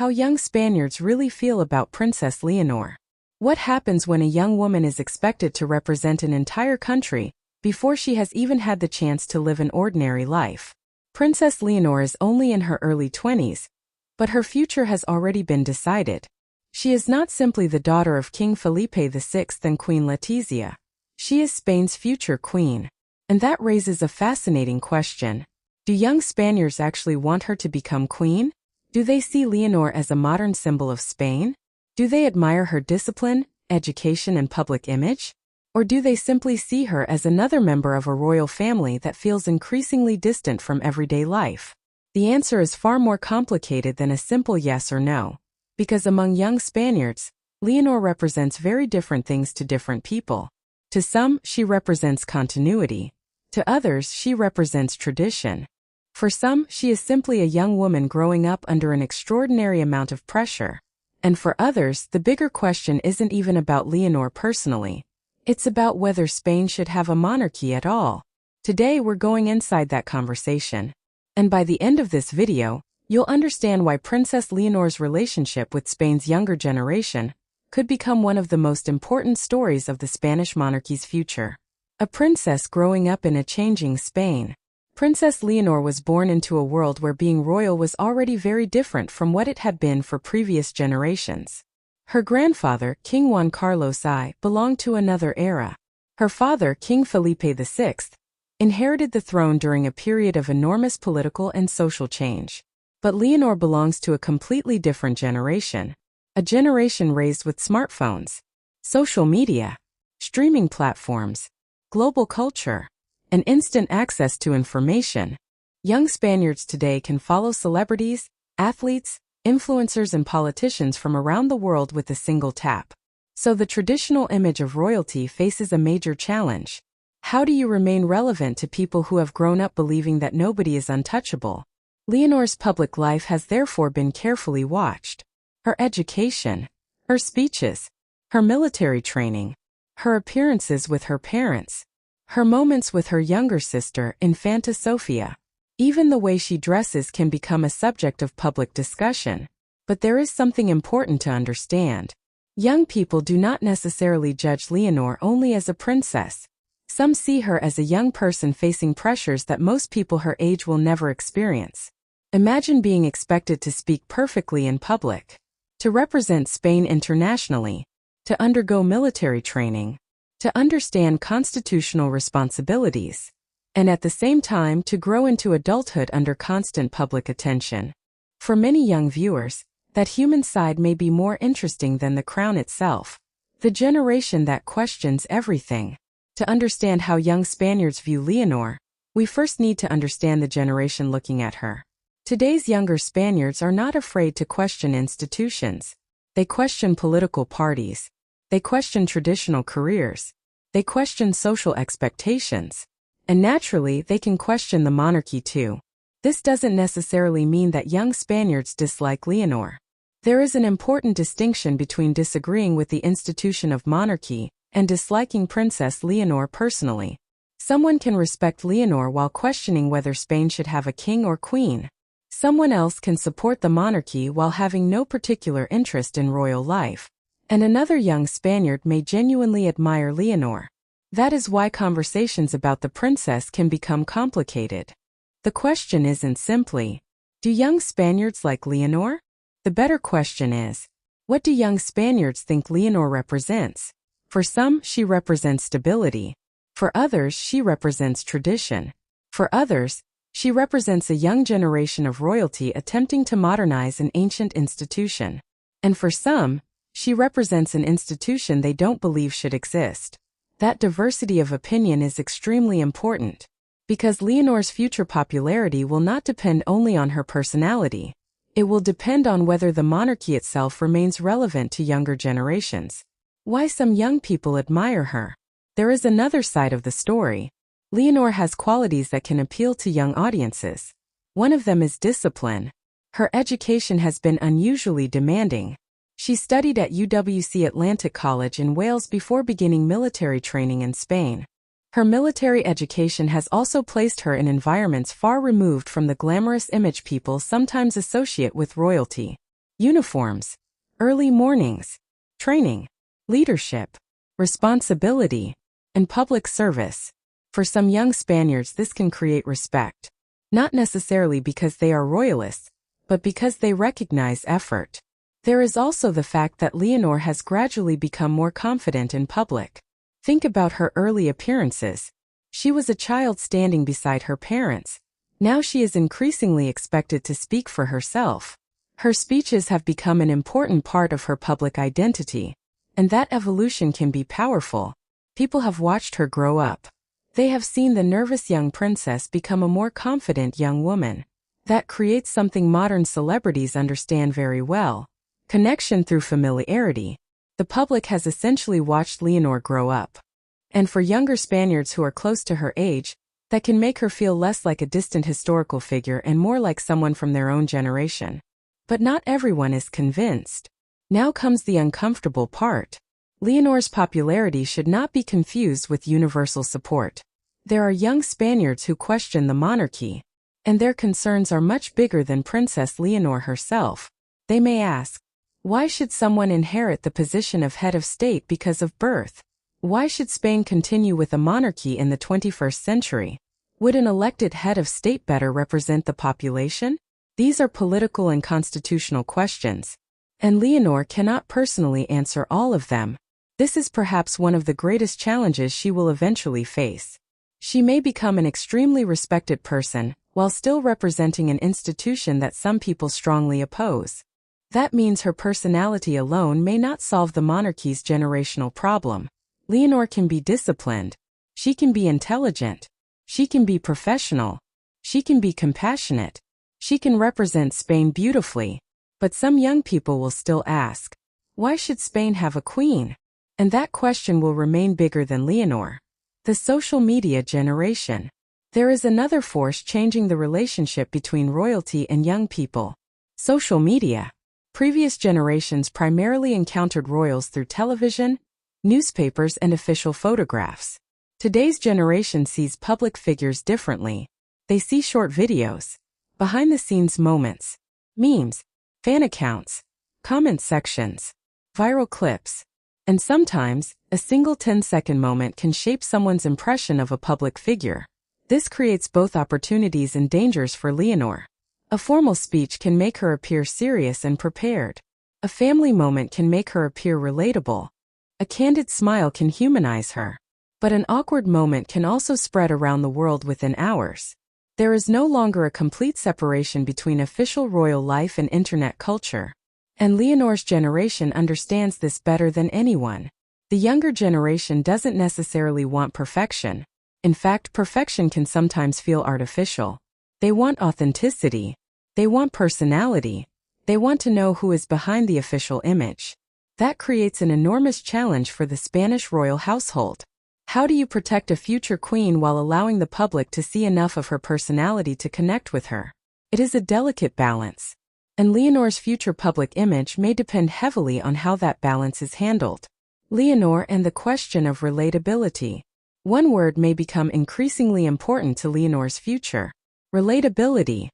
How young Spaniards really feel about Princess Leonor. What happens when a young woman is expected to represent an entire country before she has even had the chance to live an ordinary life? Princess Leonor is only in her early 20s, but her future has already been decided. She is not simply the daughter of King Felipe VI and Queen Letizia. She is Spain's future queen. And that raises a fascinating question. Do young Spaniards actually want her to become queen? Do they see Leonor as a modern symbol of Spain? Do they admire her discipline, education, and public image? Or do they simply see her as another member of a royal family that feels increasingly distant from everyday life? The answer is far more complicated than a simple yes or no, because among young Spaniards, Leonor represents very different things to different people. To some, she represents continuity. To others, she represents tradition. For some, she is simply a young woman growing up under an extraordinary amount of pressure. And for others, the bigger question isn't even about Leonor personally. It's about whether Spain should have a monarchy at all. Today we're going inside that conversation. And by the end of this video, you'll understand why Princess Leonor's relationship with Spain's younger generation could become one of the most important stories of the Spanish monarchy's future. A princess growing up in a changing Spain. Princess Leonor was born into a world where being royal was already very different from what it had been for previous generations. Her grandfather, King Juan Carlos I, belonged to another era. Her father, King Felipe VI, inherited the throne during a period of enormous political and social change. But Leonor belongs to a completely different generation. A generation raised with smartphones, social media, streaming platforms, global culture, and instant access to information. Young Spaniards today can follow celebrities, athletes, influencers, and politicians from around the world with a single tap. So the traditional image of royalty faces a major challenge. How do you remain relevant to people who have grown up believing that nobody is untouchable? Leonor's public life has therefore been carefully watched. Her education, her speeches, her military training, her appearances with her parents, her moments with her younger sister, Infanta Sofia. Even the way she dresses can become a subject of public discussion. But there is something important to understand. Young people do not necessarily judge Leonor only as a princess. Some see her as a young person facing pressures that most people her age will never experience. Imagine being expected to speak perfectly in public, to represent Spain internationally, to undergo military training, to understand constitutional responsibilities, and at the same time to grow into adulthood under constant public attention. For many young viewers, that human side may be more interesting than the crown itself. The generation that questions everything. To understand how young Spaniards view Leonor, we first need to understand the generation looking at her. Today's younger Spaniards are not afraid to question institutions. They question political parties. They question traditional careers. They question social expectations. And naturally, they can question the monarchy too. This doesn't necessarily mean that young Spaniards dislike Leonor. There is an important distinction between disagreeing with the institution of monarchy and disliking Princess Leonor personally. Someone can respect Leonor while questioning whether Spain should have a king or queen. Someone else can support the monarchy while having no particular interest in royal life. And another young Spaniard may genuinely admire Leonor. That is why conversations about the princess can become complicated. The question isn't simply, do young Spaniards like Leonor? The better question is, what do young Spaniards think Leonor represents? For some, she represents stability. For others, she represents tradition. For others, she represents a young generation of royalty attempting to modernize an ancient institution. And for some, she represents an institution they don't believe should exist. That diversity of opinion is extremely important, because Leonor's future popularity will not depend only on her personality. It will depend on whether the monarchy itself remains relevant to younger generations. Why some young people admire her. There is another side of the story. Leonor has qualities that can appeal to young audiences. One of them is discipline. Her education has been unusually demanding. She studied at UWC Atlantic College in Wales before beginning military training in Spain. Her military education has also placed her in environments far removed from the glamorous image people sometimes associate with royalty. uniforms, early mornings, training, leadership, responsibility, and public service. For some young Spaniards, this can create respect, not necessarily because they are royalists, but because they recognize effort. There is also the fact that Leonor has gradually become more confident in public. Think about her early appearances. She was a child standing beside her parents. Now she is increasingly expected to speak for herself. Her speeches have become an important part of her public identity, and that evolution can be powerful. People have watched her grow up. They have seen the nervous young princess become a more confident young woman. That creates something modern celebrities understand very well: connection through familiarity. The public has essentially watched Leonor grow up. And for younger Spaniards who are close to her age, that can make her feel less like a distant historical figure and more like someone from their own generation. But not everyone is convinced. Now comes the uncomfortable part. Leonor's popularity should not be confused with universal support. There are young Spaniards who question the monarchy, and their concerns are much bigger than Princess Leonor herself. They may ask, why should someone inherit the position of head of state because of birth? Why should Spain continue with a monarchy in the 21st century? Would an elected head of state better represent the population? These are political and constitutional questions, and Leonor cannot personally answer all of them. This is perhaps one of the greatest challenges she will eventually face. She may become an extremely respected person, while still representing an institution that some people strongly oppose. That means her personality alone may not solve the monarchy's generational problem. Leonor can be disciplined. She can be intelligent. She can be professional. She can be compassionate. She can represent Spain beautifully. But some young people will still ask, why should Spain have a queen? And that question will remain bigger than Leonor. The social media generation. There is another force changing the relationship between royalty and young people: social media. Previous generations primarily encountered royals through television, newspapers, and official photographs. Today's generation sees public figures differently. They see short videos, behind-the-scenes moments, memes, fan accounts, comment sections, viral clips, and sometimes, a single 10-second moment can shape someone's impression of a public figure. This creates both opportunities and dangers for Leonor. A formal speech can make her appear serious and prepared. A family moment can make her appear relatable. A candid smile can humanize her. But an awkward moment can also spread around the world within hours. There is no longer a complete separation between official royal life and internet culture. And Leonor's generation understands this better than anyone. The younger generation doesn't necessarily want perfection. In fact, perfection can sometimes feel artificial. They want authenticity. They want personality. They want to know who is behind the official image. That creates an enormous challenge for the Spanish royal household. How do you protect a future queen while allowing the public to see enough of her personality to connect with her? It is a delicate balance. And Leonor's future public image may depend heavily on how that balance is handled. Leonor and the question of relatability. One word may become increasingly important to Leonor's future: relatability.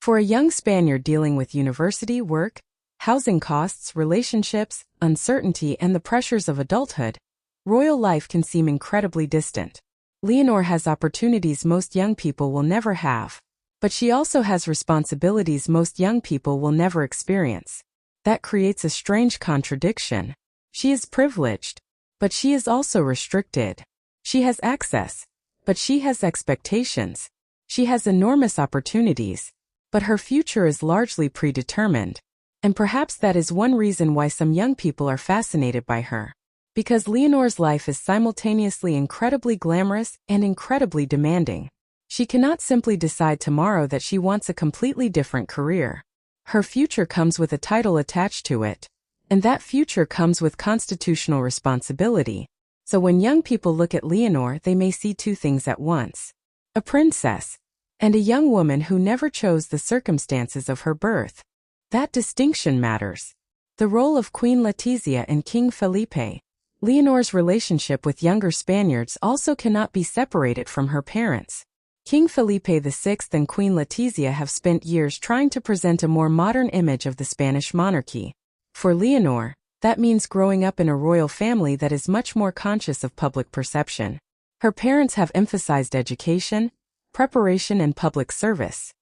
For a young Spaniard dealing with university, work, housing costs, relationships, uncertainty, and the pressures of adulthood, royal life can seem incredibly distant. Leonor has opportunities most young people will never have, but she also has responsibilities most young people will never experience. That creates a strange contradiction. She is privileged, but she is also restricted. She has access, but she has expectations. She has enormous opportunities, but her future is largely predetermined. And perhaps that is one reason why some young people are fascinated by her. Because Leonor's life is simultaneously incredibly glamorous and incredibly demanding. She cannot simply decide tomorrow that she wants a completely different career. Her future comes with a title attached to it. And that future comes with constitutional responsibility. So when young people look at Leonor, they may see two things at once: a princess, and a young woman who never chose the circumstances of her birth. That distinction matters. The role of Queen Letizia and King Felipe. Leonor's relationship with younger Spaniards also cannot be separated from her parents. King Felipe VI and Queen Letizia have spent years trying to present a more modern image of the Spanish monarchy. For Leonor, that means growing up in a royal family that is much more conscious of public perception. Her parents have emphasized education, preparation, and public service.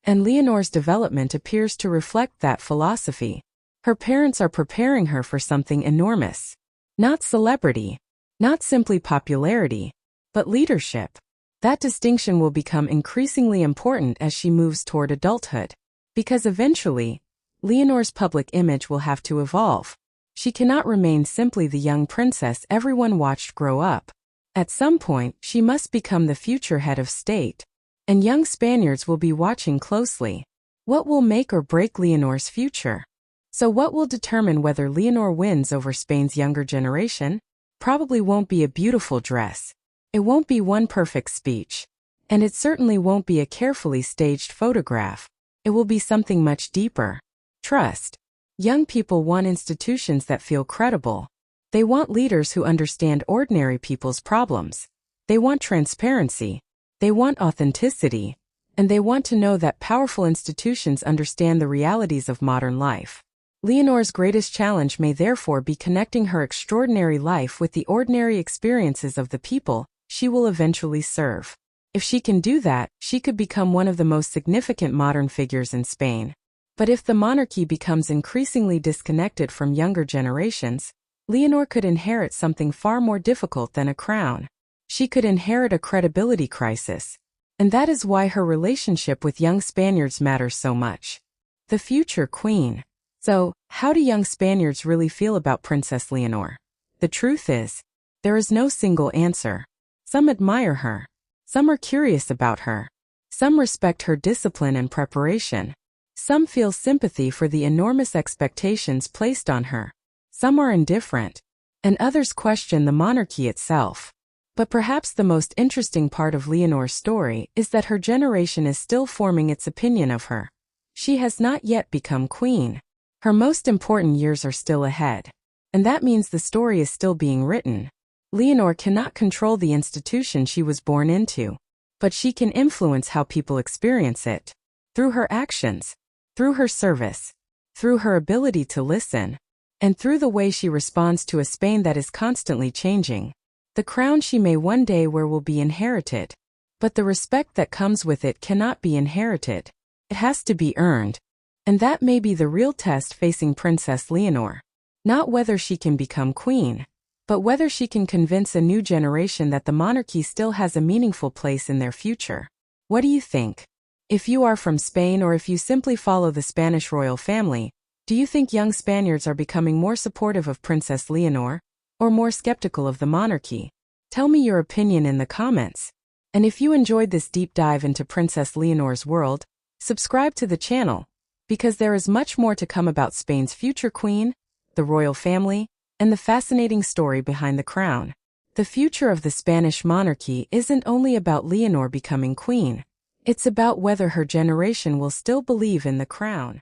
And Leonor's development appears to reflect that philosophy. Her parents are preparing her for something enormous. Not celebrity, not simply popularity, but leadership. That distinction will become increasingly important as she moves toward adulthood. Because eventually, Leonor's public image will have to evolve. She cannot remain simply the young princess everyone watched grow up. At some point, she must become the future head of state. And young Spaniards will be watching closely. What will make or break Leonor's future? So what will determine whether Leonor wins over Spain's younger generation? Probably won't be a beautiful dress. It won't be one perfect speech. And it certainly won't be a carefully staged photograph. It will be something much deeper. Trust. Young people want institutions that feel credible. They want leaders who understand ordinary people's problems. They want transparency. They want authenticity. And they want to know that powerful institutions understand the realities of modern life. Leonor's greatest challenge may therefore be connecting her extraordinary life with the ordinary experiences of the people she will eventually serve. If she can do that, she could become one of the most significant modern figures in Spain. But if the monarchy becomes increasingly disconnected from younger generations, Leonor could inherit something far more difficult than a crown. She could inherit a credibility crisis. And that is why her relationship with young Spaniards matters so much. The future queen. So, how do young Spaniards really feel about Princess Leonor? The truth is, there is no single answer. Some admire her. Some are curious about her. Some respect her discipline and preparation. Some feel sympathy for the enormous expectations placed on her. Some are indifferent. And others question the monarchy itself. But perhaps the most interesting part of Leonor's story is that her generation is still forming its opinion of her. She has not yet become queen. Her most important years are still ahead. And that means the story is still being written. Leonor cannot control the institution she was born into. But she can influence how people experience it. Through her actions. Through her service. Through her ability to listen. And through the way she responds to a Spain that is constantly changing. The crown she may one day wear will be inherited. But the respect that comes with it cannot be inherited. It has to be earned. And that may be the real test facing Princess Leonor. Not whether she can become queen, but whether she can convince a new generation that the monarchy still has a meaningful place in their future. What do you think? If you are from Spain or if you simply follow the Spanish royal family, do you think young Spaniards are becoming more supportive of Princess Leonor? Or more skeptical of the monarchy? Tell me your opinion in the comments. And if you enjoyed this deep dive into Princess Leonor's world, subscribe to the channel, because there is much more to come about Spain's future queen, the royal family, and the fascinating story behind the crown. The future of the Spanish monarchy isn't only about Leonor becoming queen. It's about whether her generation will still believe in the crown.